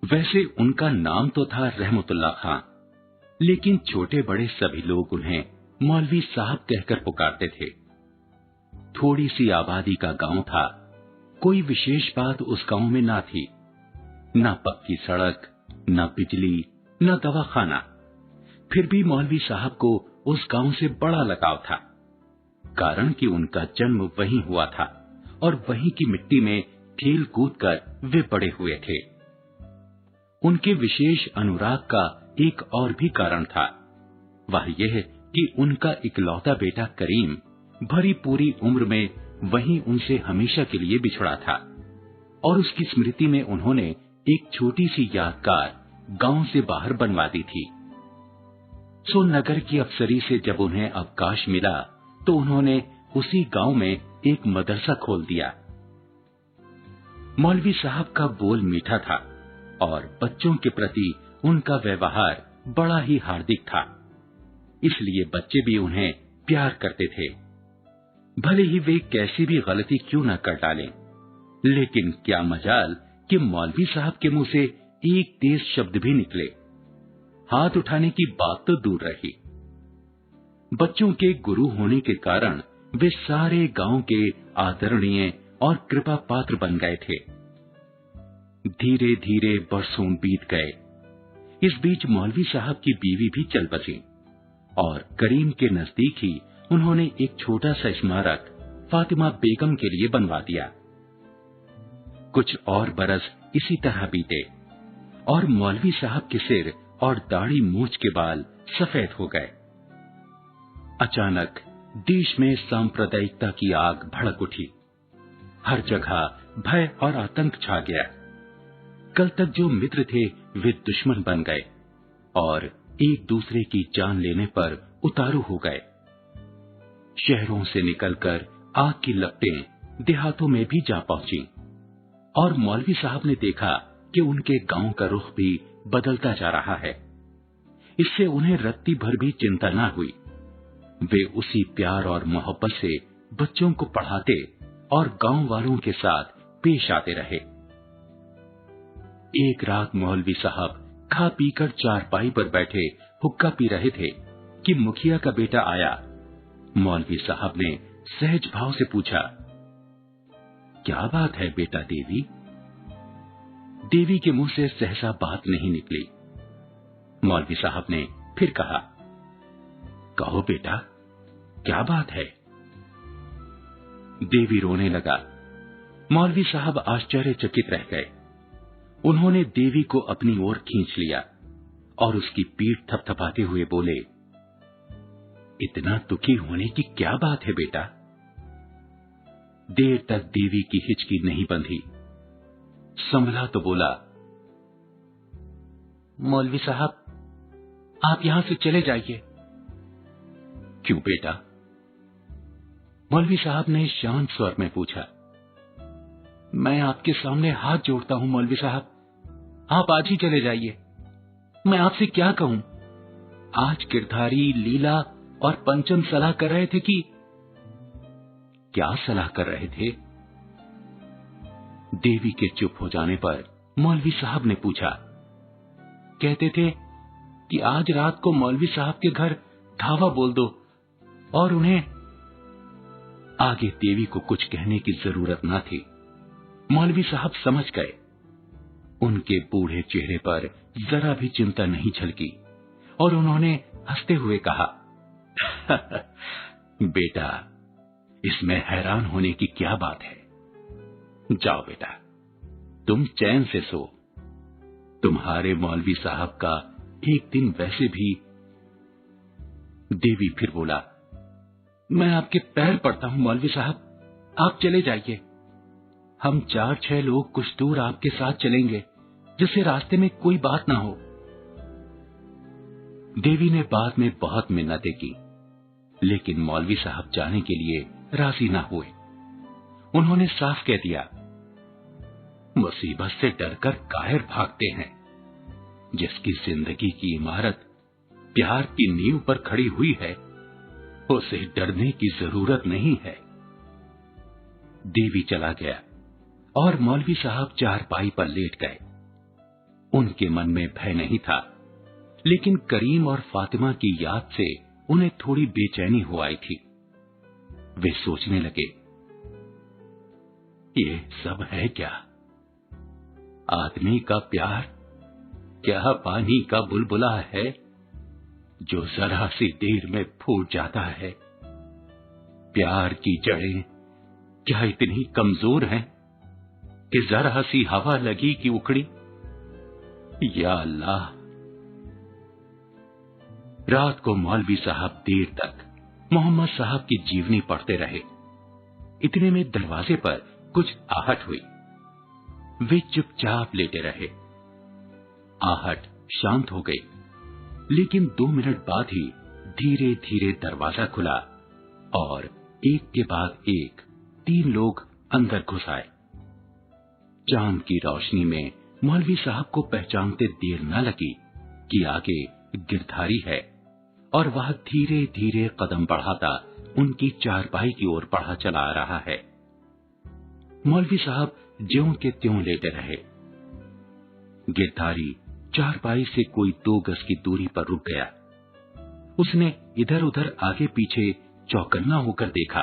वैसे उनका नाम तो था रहमतुल्लाह खां, लेकिन छोटे बड़े सभी लोग उन्हें मौलवी साहब कहकर पुकारते थे। थोड़ी सी आबादी का गांव था। कोई विशेष बात उस गांव में ना थी, न पक्की सड़क, न बिजली, न दवाखाना। फिर भी मौलवी साहब को उस गांव से बड़ा लगाव था, कारण कि उनका जन्म वहीं हुआ था और वहीं की मिट्टी में खेल कूद कर वे बड़े हुए थे। उनके विशेष अनुराग का एक और भी कारण था। वह यह कि उनका इकलौता बेटा करीम भरी पूरी उम्र में वहीं उनसे हमेशा के लिए बिछड़ा था और उसकी स्मृति में उन्होंने एक छोटी सी यादगार गांव से बाहर बनवा दी थी। सो नगर की अफसरी से जब उन्हें अवकाश मिला तो उन्होंने उसी गांव में एक मदरसा खोल दिया। मौलवी साहब का बोल मीठा था और बच्चों के प्रति उनका व्यवहार बड़ा ही हार्दिक था, इसलिए बच्चे भी उन्हें प्यार करते थे। भले ही वे कैसी भी गलती क्यों न कर डालें, लेकिन क्या मजाल कि मौलवी साहब के मुंह से एक तेज शब्द भी निकले। हाथ उठाने की बात तो दूर रही, बच्चों के गुरु होने के कारण वे सारे गांव के आदरणीय और कृपा पात्र बन गए थे। धीरे धीरे बरसों बीत गए। इस बीच मौलवी साहब की बीवी भी चल बसी और करीम के नजदीक ही उन्होंने एक छोटा सा स्मारक फातिमा बेगम के लिए बनवा दिया। कुछ और बरस इसी तरह बीते और मौलवी साहब के सिर और दाढ़ी मूछ के बाल सफेद हो गए। अचानक देश में सांप्रदायिकता की आग भड़क उठी। हर जगह भय और आतंक छा गया। कल तक जो मित्र थे वे दुश्मन बन गए और एक दूसरे की जान लेने पर उतारू हो गए। शहरों से निकलकर आग की लपटें देहातों में भी जा पहुंची और मौलवी साहब ने देखा कि उनके गांव का रुख भी बदलता जा रहा है। इससे उन्हें रत्ती भर भी चिंता न हुई। वे उसी प्यार और मोहब्बत से बच्चों को पढ़ाते और गांव वालों के साथ पेश आते रहे। एक रात मौलवी साहब खा पीकर चारपाई पर बैठे हुक्का पी रहे थे कि मुखिया का बेटा आया। मौलवी साहब ने सहज भाव से पूछा, क्या बात है बेटा देवी? देवी के मुंह से सहसा बात नहीं निकली। मौलवी साहब ने फिर कहा, कहो बेटा, क्या बात है? देवी रोने लगा। मौलवी साहब आश्चर्यचकित रह गए। उन्होंने देवी को अपनी ओर खींच लिया और उसकी पीठ थपथपाते हुए बोले, इतना दुखी होने की क्या बात है बेटा? देर तक देवी की हिचकी नहीं बंधी। संभला तो बोला, मौलवी साहब, आप यहां से चले जाइए। क्यों बेटा? मौलवी साहब ने शांत स्वर में पूछा। मैं आपके सामने हाथ जोड़ता हूं मौलवी साहब, आप आज ही चले जाइए। मैं आपसे क्या कहूं? आज गिरधारी, लीला और पंचम सलाह कर रहे थे कि क्या सलाह कर रहे थे? देवी के चुप हो जाने पर मौलवी साहब ने पूछा। कहते थे कि आज रात को मौलवी साहब के घर धावा बोल दो और उन्हें। आगे देवी को कुछ कहने की जरूरत न थी। मौलवी साहब समझ गए। उनके बूढ़े चेहरे पर जरा भी चिंता नहीं झलकी और उन्होंने हंसते हुए कहा, बेटा, इसमें हैरान होने की क्या बात है? जाओ बेटा, तुम चैन से सो। तुम्हारे मौलवी साहब का एक दिन वैसे भी। देवी फिर बोला, मैं आपके पैर पड़ता हूं मौलवी साहब, आप चले जाइए। हम 4-6 लोग कुछ दूर आपके साथ चलेंगे, जिससे रास्ते में कोई बात ना हो। देवी ने बाद में बहुत मिन्नतें की, लेकिन मौलवी साहब जाने के लिए राजी ना हुए। उन्होंने साफ कह दिया, मुसीबत से डरकर कायर भागते हैं। जिसकी जिंदगी की इमारत प्यार की नींव पर खड़ी हुई है, उसे डरने की जरूरत नहीं है। देवी चला गया और मौलवी साहब चारपाई पर लेट गए। उनके मन में भय नहीं था, लेकिन करीम और फातिमा की याद से उन्हें थोड़ी बेचैनी हो आई थी। वे सोचने लगे, ये सब है क्या? आदमी का प्यार क्या पानी का बुलबुला है जो जरा सी देर में फूट जाता है? प्यार की जड़ें क्या इतनी कमजोर हैं कि जरा सी हवा लगी कि उखड़ी? या अल्लाह। रात को मौलवी साहब देर तक मोहम्मद साहब की जीवनी पढ़ते रहे। इतने में दरवाजे पर कुछ आहट हुई। वे चुपचाप लेटे रहे। आहट शांत हो गई, लेकिन 2 मिनट बाद ही धीरे धीरे दरवाजा खुला और एक के बाद एक 3 लोग अंदर घुस आए। चांद की रोशनी में मौलवी साहब को पहचानते देर न लगी कि आगे गिरधारी है और वह धीरे धीरे कदम बढ़ाता उनकी चारपाई की ओर बढ़ा चला आ रहा है। मौलवी साहब ज्यों के त्यों लेटे रहे। गिरधारी चारपाई से कोई 2 गज की दूरी पर रुक गया। उसने इधर उधर आगे पीछे चौकन्ना होकर देखा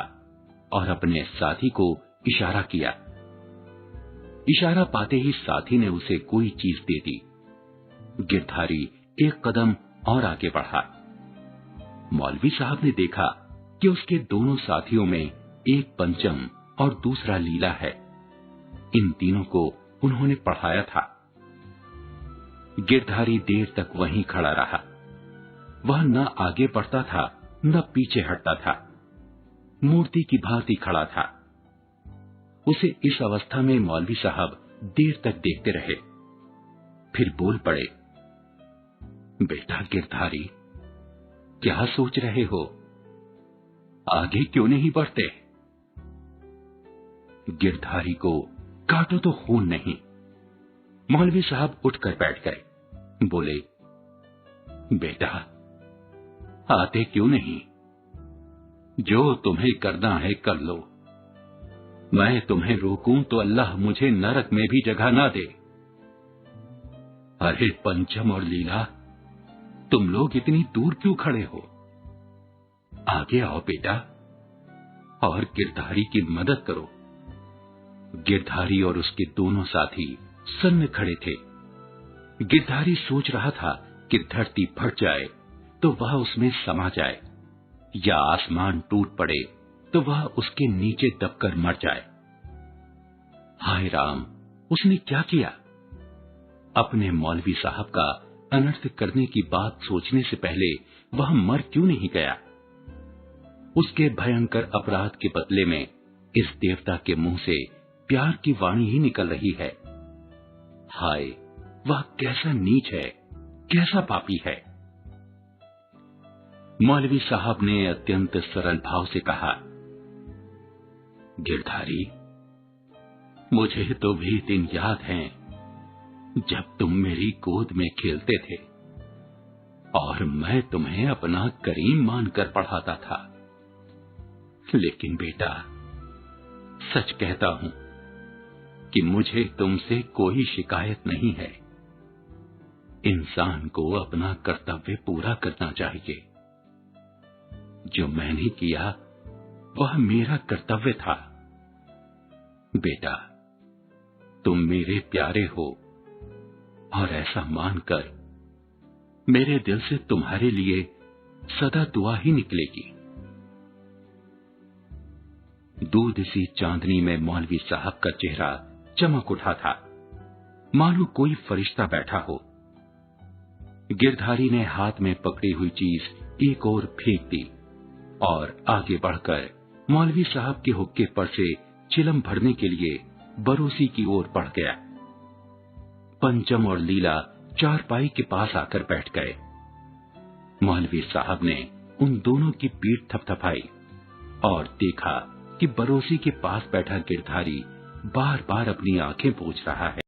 और अपने साथी को इशारा किया। इशारा पाते ही साथी ने उसे कोई चीज दे दी। गिरधारी एक कदम और आगे बढ़ा। मौलवी साहब ने देखा कि उसके दोनों साथियों में एक पंचम और दूसरा लीला है। इन तीनों को उन्होंने पढ़ाया था। गिरधारी देर तक वहीं खड़ा रहा। वह न आगे बढ़ता था न पीछे हटता था, मूर्ति की भांति खड़ा था। उसे इस अवस्था में मौलवी साहब देर तक देखते रहे। फिर बोल पड़े, बेटा गिरधारी, क्या सोच रहे हो? आगे क्यों नहीं बढ़ते? गिरधारी को काटो तो खून नहीं। मौलवी साहब उठकर बैठ गए। बोले, बेटा आते क्यों नहीं? जो तुम्हें करना है कर लो। मैं तुम्हें रोकूं तो अल्लाह मुझे नरक में भी जगह ना दे। अरे पंचम और लीला, तुम लोग इतनी दूर क्यों खड़े हो? आगे आओ बेटा और गिरधारी की मदद करो। गिरधारी और उसके दोनों साथी सन्न खड़े थे। गिरधारी सोच रहा था कि धरती फट जाए तो वह उसमें समा जाए, या आसमान टूट पड़े तो वह उसके नीचे दबकर मर जाए। हाय राम, उसने क्या किया? अपने मौलवी साहब का अनर्थ करने की बात सोचने से पहले वह मर क्यों नहीं गया? उसके भयंकर अपराध के बदले में इस देवता के मुंह से प्यार की वाणी ही निकल रही है। हाय, वह कैसा नीच है, कैसा पापी है। मौलवी साहब ने अत्यंत सरल भाव से कहा, गिरधारी, मुझे तो वे दिन याद हैं जब तुम मेरी गोद में खेलते थे और मैं तुम्हें अपना करीम मानकर पढ़ाता था। लेकिन बेटा, सच कहता हूं कि मुझे तुमसे कोई शिकायत नहीं है। इंसान को अपना कर्तव्य पूरा करना चाहिए। जो मैंने किया वह मेरा कर्तव्य था। बेटा, तुम मेरे प्यारे हो और ऐसा मानकर मेरे दिल से तुम्हारे लिए सदा दुआ ही निकलेगी। दूध सी चांदनी में मौलवी साहब का चेहरा चमक उठा था, मानो कोई फरिश्ता बैठा हो। गिरधारी ने हाथ में पकड़ी हुई चीज एक ओर फेंक दी और आगे बढ़कर मौलवी साहब के हुक्के पर से चिलम भरने के लिए बरोसी की ओर बढ़ गया। पंचम और लीला चारपाई के पास आकर बैठ गए। मौलवी साहब ने उन दोनों की पीठ थपथपाई और देखा कि बरोसी के पास बैठा गिरधारी बार बार अपनी आंखें पोंछ रहा है।